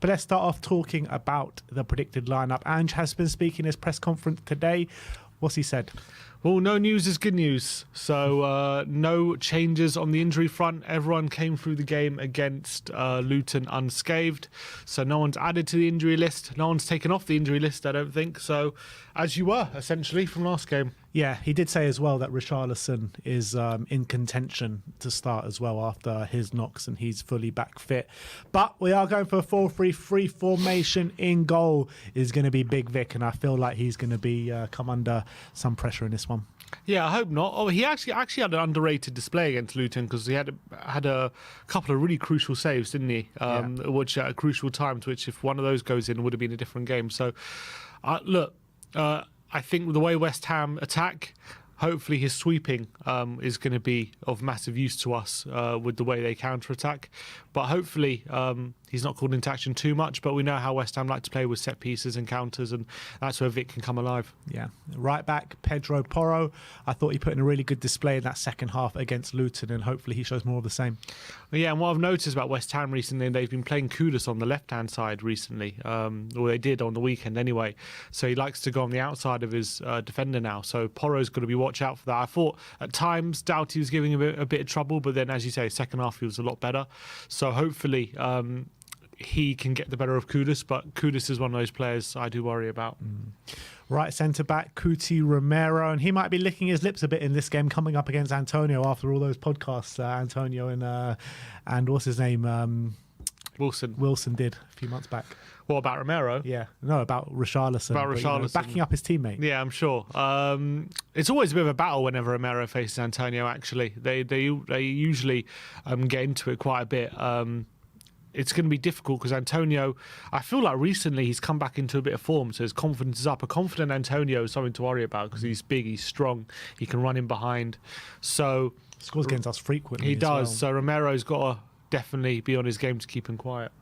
But let's start off talking about the predicted lineup. Ange has been speaking in his press conference today. What's he said? Well, no news is good news. So no changes on the injury front. Everyone came through the game against Luton unscathed. So no one's added to the injury list. No one's taken off the injury list, I don't think. So as you were, essentially, from last game. Yeah, he did say as well that Richarlison is in contention to start as well after his knocks and he's fully back fit. But we are going for a 4-3-3 formation. In goal is going to be Big Vic, and I feel like he's going to be come under some pressure in this one. Yeah, I hope not. Oh, he actually had an underrated display against Luton because he had a couple of really crucial saves, didn't he? Which at crucial times, which if one of those goes in, would have been a different game. So, look, I think the way West Ham attack, hopefully his sweeping is going to be of massive use to us with the way they counter-attack. But hopefully he's not called into action too much, but we know how West Ham like to play with set pieces and counters, and that's where Vic can come alive. Yeah. Right back, Pedro Porro. I thought he put in a really good display in that second half against Luton, and hopefully he shows more of the same. Yeah, and what I've noticed about West Ham recently, they've been playing Kudus on the left-hand side recently, or they did on the weekend anyway. So he likes to go on the outside of his defender now. So Porro's got to be watch out for that. I thought at times Doughty was giving a bit of trouble, but then, as you say, second half he was a lot better. So hopefully he can get the better of Kudus, but Kudus is one of those players I do worry about. Right centre-back, Cuti Romero, and he might be licking his lips a bit in this game coming up against Antonio after all those podcasts Antonio and what's his name? Wilson did a few months back. What about Romero? Yeah, no, about Richarlison. About Richarlison. Backing up his teammate. Yeah, I'm sure. It's always a bit of a battle whenever Romero faces Antonio, actually. They usually get into it quite a bit. It's going to be difficult because Antonio, I feel like recently he's come back into a bit of form, so his confidence is up. A confident Antonio is something to worry about because he's big, he's strong, he can run in behind. So scores against us frequently. He does. Well. So Romero's got to definitely be on his game to keep him quiet.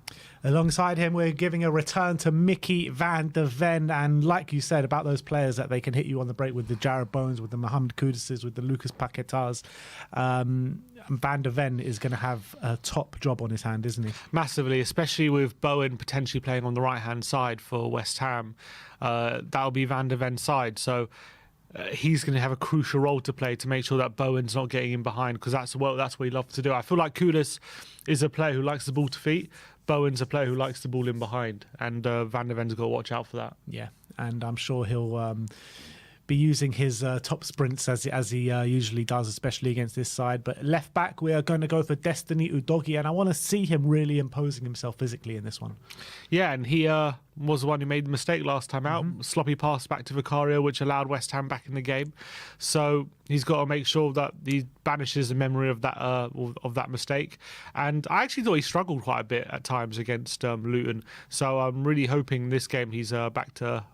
Alongside him, we're giving a return to Mickey van de Ven. And like you said about those players that they can hit you on the break with the Jared Bones, with the Mohamed Kuduses, with the Lucas Paquetas. Van de Ven is going to have a top job on his hand, isn't he? Massively, especially with Bowen potentially playing on the right-hand side for West Ham. That'll be Van de Ven's side. So he's going to have a crucial role to play to make sure that Bowen's not getting in behind, because that's what he loves to do. I feel like Kudus is a player who likes the ball to feet. Bowen's a player who likes the ball in behind, and Van de Ven's got to watch out for that. Yeah, and I'm sure he'll be using his top sprints as he usually does, especially against this side. But left back, we are going to go for Destiny Udogie, and I want to see him really imposing himself physically in this one. Yeah, and he was the one who made the mistake last time out. Sloppy pass back to Vicario, which allowed West Ham back in the game. So he's got to make sure that he banishes the memory of that mistake. And I actually thought he struggled quite a bit at times against Luton. So I'm really hoping this game he's back to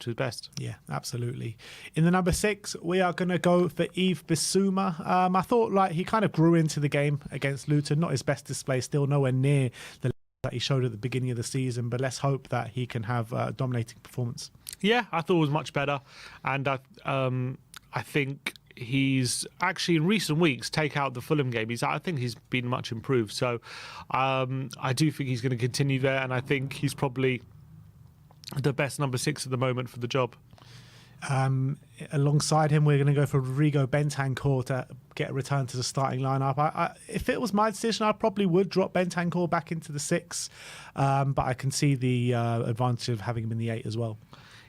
his best. Yeah, absolutely. In the number 6, we are going to go for Yves Bissouma. I thought like he kind of grew into the game against Luton. Not his best display, still nowhere near the that he showed at the beginning of the season, but let's hope that he can have a dominating performance. Yeah, I thought it was much better, and I think he's actually in recent weeks, take out the Fulham game, I think he's been much improved. So I do think he's going to continue there, and I think he's probably the best number 6 at the moment for the job. Alongside him, we're going to go for Rodrigo Bentancur to get a return to the starting lineup. If it was my decision, I probably would drop Bentancur back into the 6, but I can see the advantage of having him in the 8 as well.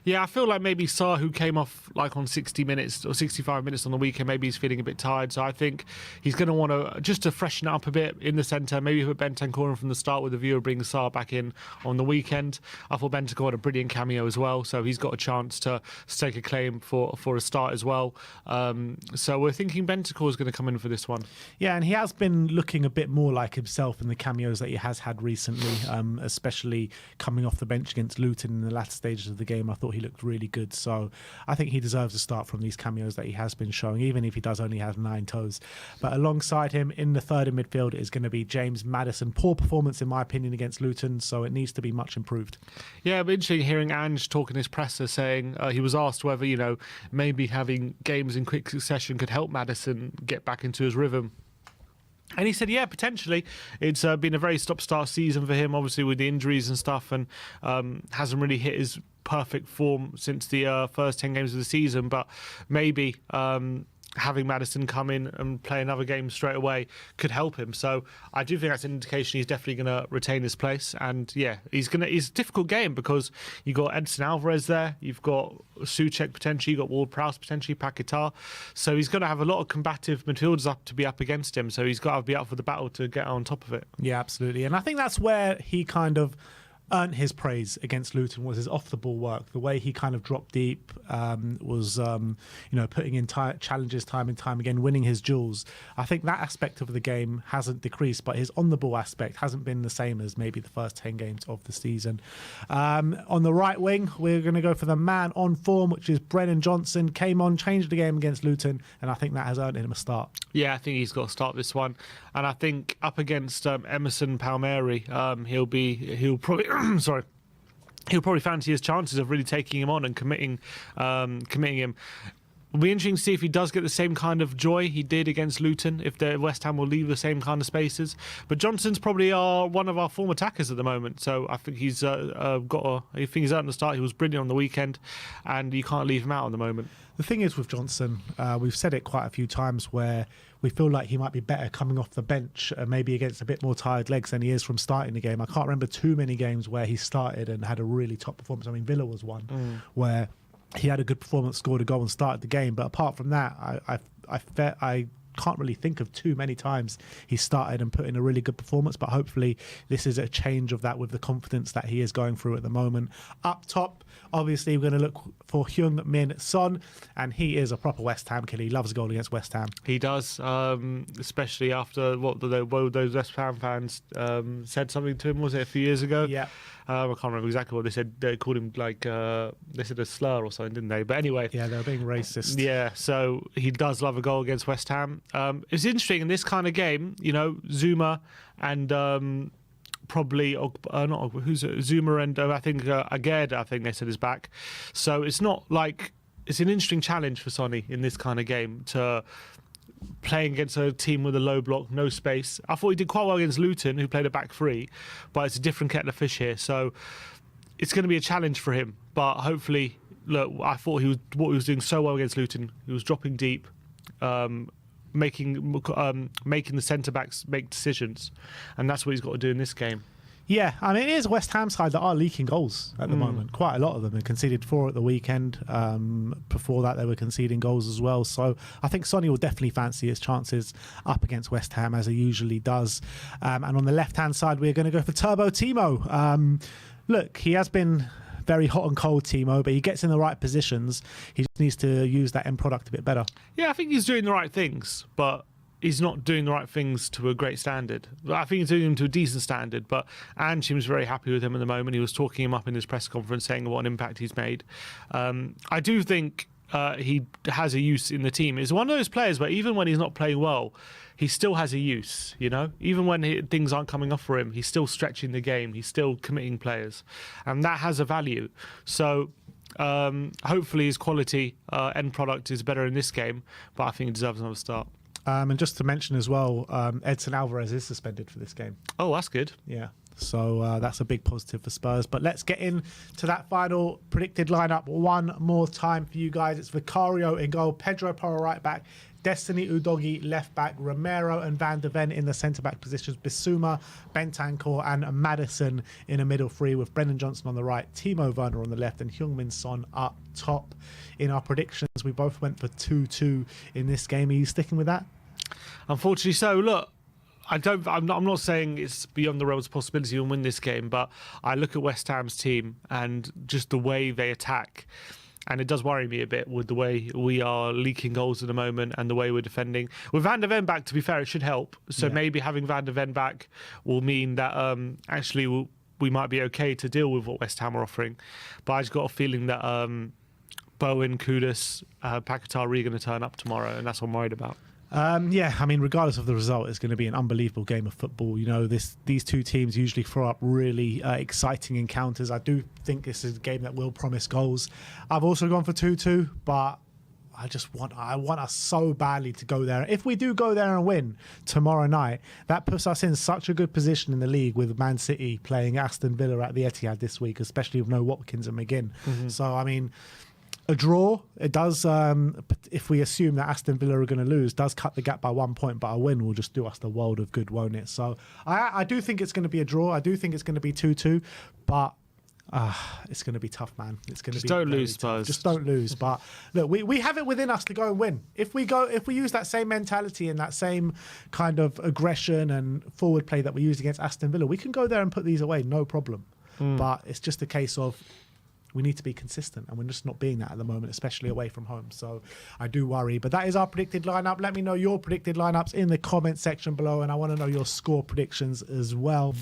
Yeah, I feel like maybe Sarr, who came off like on 60 minutes or 65 minutes on the weekend, maybe he's feeling a bit tired. So I think he's going to want to, just to freshen it up a bit in the centre, maybe put Bentancur in from the start with the view of bringing Sarr back in on the weekend. I thought Bentancur had a brilliant cameo as well, so he's got a chance to stake a claim for a start as well. So we're thinking Bentancur is going to come in for this one. Yeah, and he has been looking a bit more like himself in the cameos that he has had recently, especially coming off the bench against Luton in the latter stages of the game. I thought he looked really good, so I think he deserves a start from these cameos that he has been showing, even if he does only have 9 toes. But alongside him in the third in midfield is going to be James Maddison. Poor performance in my opinion against Luton, so it needs to be much improved. Yeah, it'd be interesting hearing Ange talk in his presser saying he was asked whether maybe having games in quick succession could help Maddison get back into his rhythm. And he said, yeah, potentially. It's been a very stop-start season for him, obviously with the injuries and stuff, and hasn't really hit his perfect form since the first 10 games of the season. But maybe having Maddison come in and play another game straight away could help him. So I do think that's an indication he's definitely going to retain his place. And yeah, it's a difficult game because you've got Edson Alvarez there, you've got Souček potentially, you've got Ward-Prowse potentially, Paquetá. So he's going to have a lot of combative midfielders to be up against him. So he's got to be up for the battle to get on top of it. Yeah, absolutely. And I think that's where he kind of earned his praise against Luton, was his off-the-ball work. The way he kind of dropped deep, was putting in challenges time and time again, winning his duels. I think that aspect of the game hasn't decreased, but his on-the-ball aspect hasn't been the same as maybe the first 10 games of the season. On the right wing, we're going to go for the man on form, which is Brennan Johnson. Came on, changed the game against Luton, and I think that has earned him a start. Yeah, I think he's got to start this one. And I think up against Emerson Palmieri, he'll probably he'll probably fancy his chances of really taking him on and committing him. It'll be interesting to see if he does get the same kind of joy he did against Luton, if the West Ham will leave the same kind of spaces. But Johnson's probably one of our form attackers at the moment, so I think he's earned the start. He was brilliant on the weekend, and you can't leave him out at the moment. The thing is with Johnson, we've said it quite a few times, where we feel like he might be better coming off the bench, maybe against a bit more tired legs than he is from starting the game. I can't remember too many games where he started and had a really top performance. I mean, Villa was one where he had a good performance, scored a goal and started the game. But apart from that, I can't really think of too many times he started and put in a really good performance. But hopefully this is a change of that with the confidence that he is going through at the moment. Up top, obviously, we're going to look for Heung-min Son, and he is a proper West Ham killer. He loves a goal against West Ham. He does, especially after what those West Ham fans said something to him, was it a few years ago? Yeah. I can't remember exactly what they said. They called him they said a slur or something, didn't they? But anyway. Yeah, they were being racist. Yeah, so he does love a goal against West Ham. It's interesting in this kind of game, Zuma and probably Zuma and I think Aged, I think they said, is back. So it's not like, it's an interesting challenge for Sonny in this kind of game to playing against a team with a low block, no space. I thought he did quite well against Luton, who played a back three, but it's a different kettle of fish here. So it's going to be a challenge for him. But hopefully, look, I thought what he was doing so well against Luton. He was dropping deep, making the centre backs make decisions, and that's what he's got to do in this game. Yeah, I mean, it is a West Ham side that are leaking goals at the moment. Quite a lot of them. They conceded 4 at the weekend. Before that, they were conceding goals as well. So I think Sonny will definitely fancy his chances up against West Ham, as he usually does. And on the left-hand side, we're going to go for Turbo Timo. Look, he has been very hot and cold, Timo, but he gets in the right positions. He just needs to use that end product a bit better. Yeah, I think he's doing the right things, but he's not doing the right things to a great standard. I think he's doing them to a decent standard, but Ange seems very happy with him at the moment. He was talking him up in his press conference, saying what an impact he's made. I do think he has a use in the team. He's one of those players where even when he's not playing well, he still has a use, Even when things aren't coming off for him, he's still stretching the game. He's still committing players. And that has a value. So hopefully his quality end product is better in this game, but I think he deserves another start. And just to mention as well, Edson Alvarez is suspended for this game. Oh, that's good. Yeah. So that's a big positive for Spurs. But let's get into that final predicted lineup one more time for you guys. It's Vicario in goal, Pedro Porro right back, Destiny Udogie left back, Romero and Van de Ven in the centre back positions, Bissouma, Bentancur and Maddison in a middle three, with Brennan Johnson on the right, Timo Werner on the left, and Heung-min Son up top. In our predictions, we both went for 2-2 in this game. Are you sticking with that? Unfortunately so. Look, I'm not saying it's beyond the realms of possibility you'll win this game, but I look at West Ham's team and just the way they attack, and it does worry me a bit with the way we are leaking goals at the moment and the way we're defending. With Van de Ven back, to be fair, it should help. So maybe having Van de Ven back will mean that actually we might be okay to deal with what West Ham are offering. But I just got a feeling that Bowen, Kudus, Paquetá are really going to turn up tomorrow, and that's what I'm worried about. Yeah, I mean, regardless of the result, it's going to be an unbelievable game of football. These two teams usually throw up really exciting encounters. I do think this is a game that will promise goals. I've also gone for 2-2, but I want us so badly to go there. If we do go there and win tomorrow night, that puts us in such a good position in the league with Man City playing Aston Villa at the Etihad this week, especially with no Watkins and McGinn. So, I mean, a draw, it does, if we assume that Aston Villa are going to lose, does cut the gap by 1 point, but a win will just do us the world of good, won't it? So I do think it's going to be a draw. I do think it's going to be 2-2, but it's going to be tough, man. It's going to be don't lose, tough. Spurs. Just don't lose. But look, we have it within us to go and win. If we use that same mentality and that same kind of aggression and forward play that we used against Aston Villa, we can go there and put these away, no problem. But it's just a case of we need to be consistent, and we're just not being that at the moment, especially away from home. So I do worry. But that is our predicted lineup. Let me know your predicted lineups in the comment section below, and I want to know your score predictions as well.